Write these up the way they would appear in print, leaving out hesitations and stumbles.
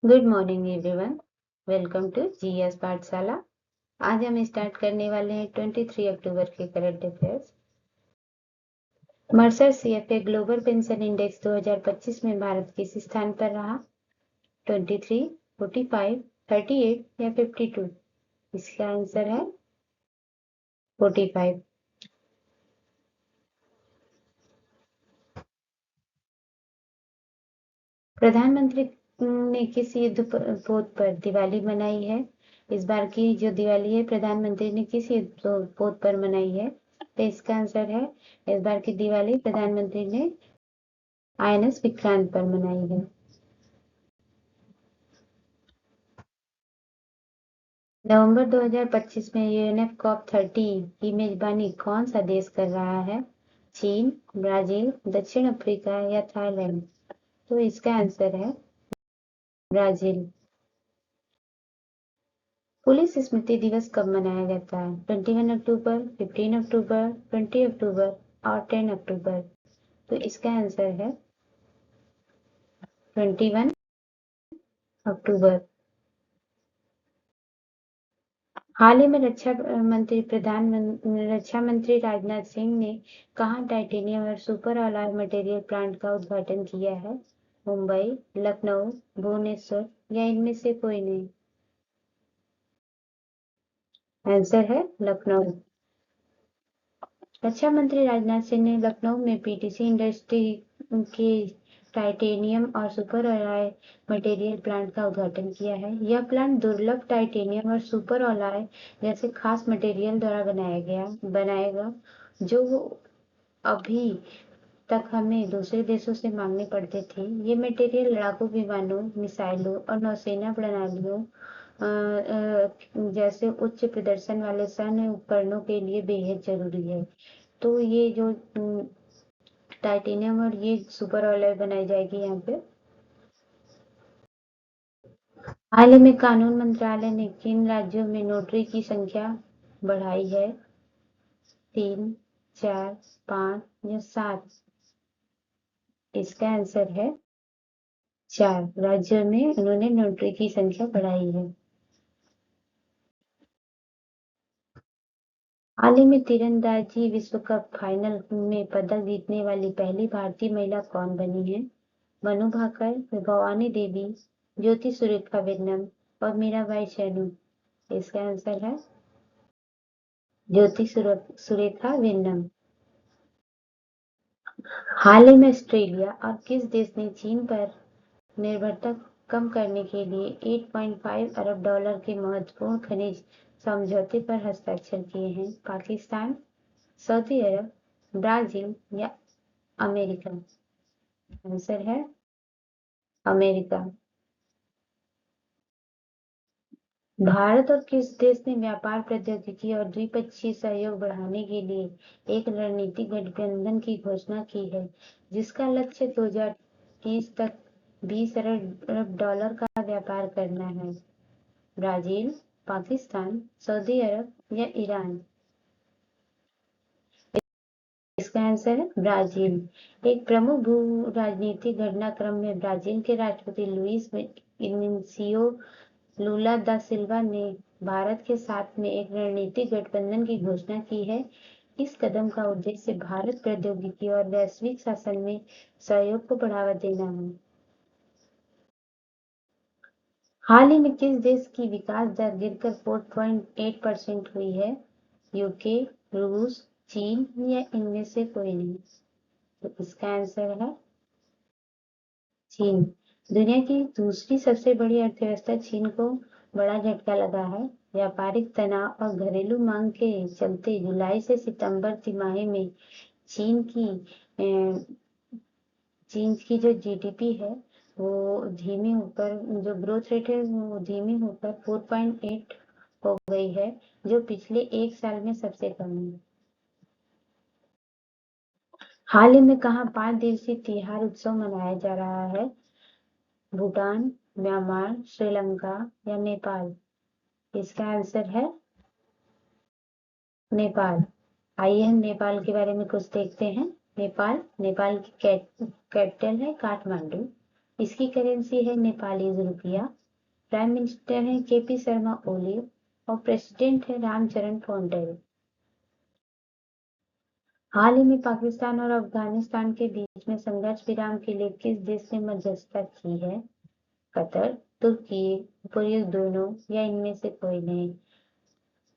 Good morning everyone, welcome to GS Pathshala. आज हम start करने वाले हैं 23 अक्टूबर के current affairs. Mercer CFA global pension index 2025 में भारत किस स्थान पर रहा? 23, 45, 38 या 52? इसका आंसर है 45। प्रधानमंत्री ने किस युद्ध पोत पर दिवाली मनाई है? इस बार की जो दिवाली है प्रधानमंत्री ने किस युद्ध पोत पर मनाई है? तो इसका आंसर है, इस बार की दिवाली प्रधानमंत्री ने आईएनएस विक्रांत पर मनाई है। नवंबर 2025 में यूएनएफ कॉप 30 की मेजबानी कौन सा देश कर रहा है? चीन, ब्राजील, दक्षिण अफ्रीका या थाईलैंड? तो इसका आंसर है ब्राजील। पुलिस स्मृति दिवस कब मनाया जाता है? 21 अक्टूबर, 15 अक्टूबर, 20 अक्टूबर और 10 अक्टूबर? तो इसका आंसर है 21 अक्टूबर। हाल ही में रक्षा मंत्री राजनाथ सिंह ने कहाँ टाइटेनियम और सुपर अलॉय मटेरियल प्लांट का उद्घाटन किया है? मुंबई, लखनऊ, भुवनेश्वर या इनमें से कोई नहीं? आंसर है लखनऊ। रक्षा मंत्री राजनाथ सिंह ने लखनऊ में पीटीसी इंडस्ट्री के टाइटेनियम और सुपर अलॉय मटेरियल प्लांट का उद्घाटन किया है। यह प्लांट दुर्लभ टाइटेनियम और सुपर अलॉय जैसे खास मटेरियल द्वारा बनाएगा, जो अभी तक हमें दूसरे देशों से मांगने पड़ते थे। ये मटेरियल लड़ाकू विमानों, मिसाइलों और नौसेना प्रणालियों जैसे उच्च प्रदर्शन वाले सैन्य उपकरणों के लिए बेहद जरूरी है। तो ये जो टाइटेनियम और ये सुपर अलॉय बनाई जाएगी यहाँ पे। हाल ही में कानून मंत्रालय ने किन राज्यों में नोटरी की संख्या बढ़ाई है? 3, 4, 5 या 7? इसका आंसर है 4 राज्यों में उन्होंने नोटरी की संख्या बढ़ाई है। हाल ही में तीरंदाजी विश्व कप फाइनल में पदक जीतने वाली पहली भारतीय महिला कौन बनी है? मनु भाकर, भवानी देवी, ज्योति सुरेखा वेन्नम और मीराबाई चानू? इसका आंसर है ज्योति सुरेखा वेन्नम। हाल ही में ऑस्ट्रेलिया और किस देश ने चीन पर निर्भरता कम करने के लिए 8.5 अरब डॉलर के महत्वपूर्ण खनिज समझौते पर हस्ताक्षर किए हैं? पाकिस्तान, सऊदी अरब, ब्राजील या अमेरिका? आंसर है अमेरिका। भारत और किस देश ने व्यापार प्रौद्योगिकी और द्विपक्षीय सहयोग बढ़ाने के लिए एक रणनीतिक गठबंधन की घोषणा की है, जिसका लक्ष्य 2030 तक 20 अरब डॉलर का व्यापार करना है? ब्राजील, पाकिस्तान, सऊदी अरब या ईरान? इसका आंसर है ब्राजील। एक प्रमुख भू राजनीतिक घटनाक्रम में ब्राजील के राष्ट्रपति लुइस इनिसियो लूला दा सिल्वा ने भारत के साथ में एक रणनीतिक गठबंधन की घोषणा की है। इस कदम का उद्देश्य भारत प्रौद्योगिकी और वैश्विक शासन में सहयोग को बढ़ावा देना है। हाल ही में किस देश की विकास दर गिरकर 4.8% हुई है? यूके, रूस, चीन या इनमें से कोई नहीं? तो इसका आंसर है चीन। दुनिया की दूसरी सबसे बड़ी अर्थव्यवस्था चीन को बड़ा झटका लगा है। व्यापारिक तनाव और घरेलू मांग के चलते जुलाई से सितंबर तिमाही में चीन की जो जीडीपी है वो धीमी होकर, जो ग्रोथ रेट है वो धीमी होकर 4.8 हो गई है, जो पिछले एक साल में सबसे कम है। हाल ही में कहाँ 5 दिवसीय तिहार उत्सव मनाया जा रहा है? भूटान, म्यांमार, श्रीलंका या नेपाल? इसका आंसर है नेपाल। आइए हम नेपाल के बारे में कुछ देखते हैं। नेपाल की कैपिटल है काठमांडू। इसकी करेंसी है नेपाली रुपया। प्राइम मिनिस्टर है केपी शर्मा ओली और प्रेसिडेंट है रामचरण पौंडेल। हाल ही में पाकिस्तान और अफगानिस्तान के बीच में संघर्ष विराम के लिए किस देश ने मध्यस्थता की है? कतर, तुर्की, उपयुक्त दोनों या इनमें से कोई नहीं?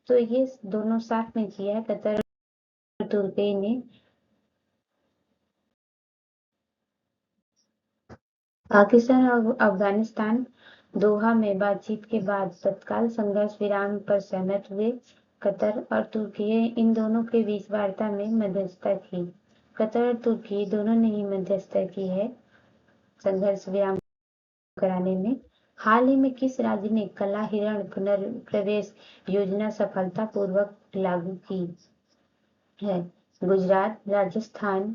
तो ये दोनों साथ में किया है, कतर और तुर्की ने। पाकिस्तान और अफगानिस्तान दोहा में बातचीत के बाद तत्काल संघर्ष विराम पर सहमत हुए। कतर और तुर्की इन दोनों के बीच वार्ता में मध्यस्थता की। कतर और तुर्की दोनों ने ही मध्यस्थता की है संघर्ष विराम कराने में। हाल ही में किस राज्य ने कला हिरण पुनर्प्रवेश योजना सफलतापूर्वक लागू की है? गुजरात, राजस्थान,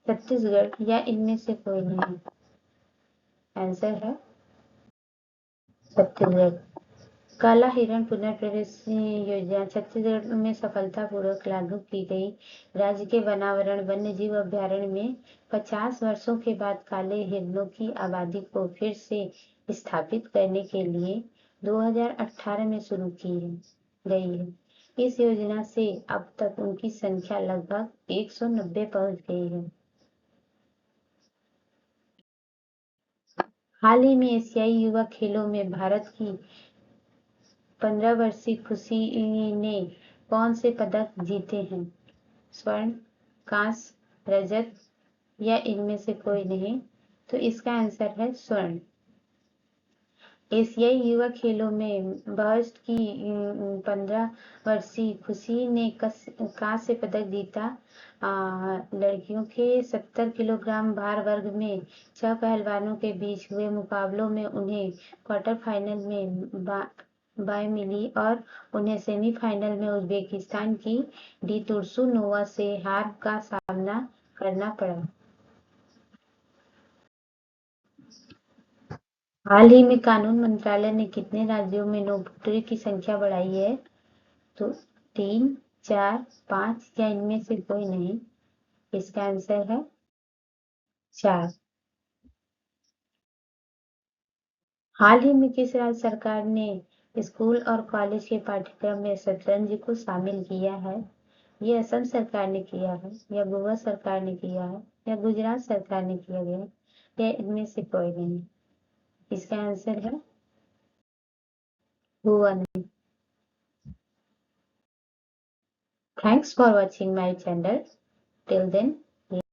छत्तीसगढ़ या इनमें से कोई नहीं? आंसर है छत्तीसगढ़। काला हिरण पुनर्प्रवेश योजना छत्तीसगढ़ में सफलतापूर्वक लागू की गई। राज्य के वनावरण वन्यजीव अभयारण्य में 50 वर्षों के बाद काले हिरणों की आबादी को फिर से स्थापित करने के लिए 2018 में शुरू की गई है। इस योजना से अब तक उनकी संख्या लगभग 190 पहुंच गई है। हाल ही में एशियाई युवा खेलों में भारत की 15 वर्षीय खुशी ने कौन से पदक जीते हैं? स्वर्ण, कांस्य, रजत या इनमें से कोई नहीं? तो इसका आंसर है स्वर्ण। एशियाई युवा खेलों में बर्स्ट की 15 वर्षीय खुशी ने कांस्य पदक जीता। लड़कियों के 70 किलोग्राम भार वर्ग में 6 पहलवानों के बीच हुए मुकाबलों में उन्हें क्वार्टर फाइनल में बाय मिली और उन्हें सेमीफाइनल में उज्बेकिस्तान की डी तुर्सुनोवा से हार का सामना करना पड़ा। हाल ही में कानून मंत्रालय ने कितने राज्यों में नोटरी की संख्या बढ़ाई है? तो 3, 4, 5 या इनमें से कोई नहीं? इसका आंसर है 4। हाल ही में किस राज्य सरकार ने स्कूल और कॉलेज के पाठ्यक्रम में शतरंज को शामिल किया है? ये असम सरकार ने किया है या गोवा सरकार ने किया है या गुजरात सरकार ने किया गया है या इनमें से कोई नहीं? इसका आंसर है गोवा ने। Thanks for watching my channel. Till then,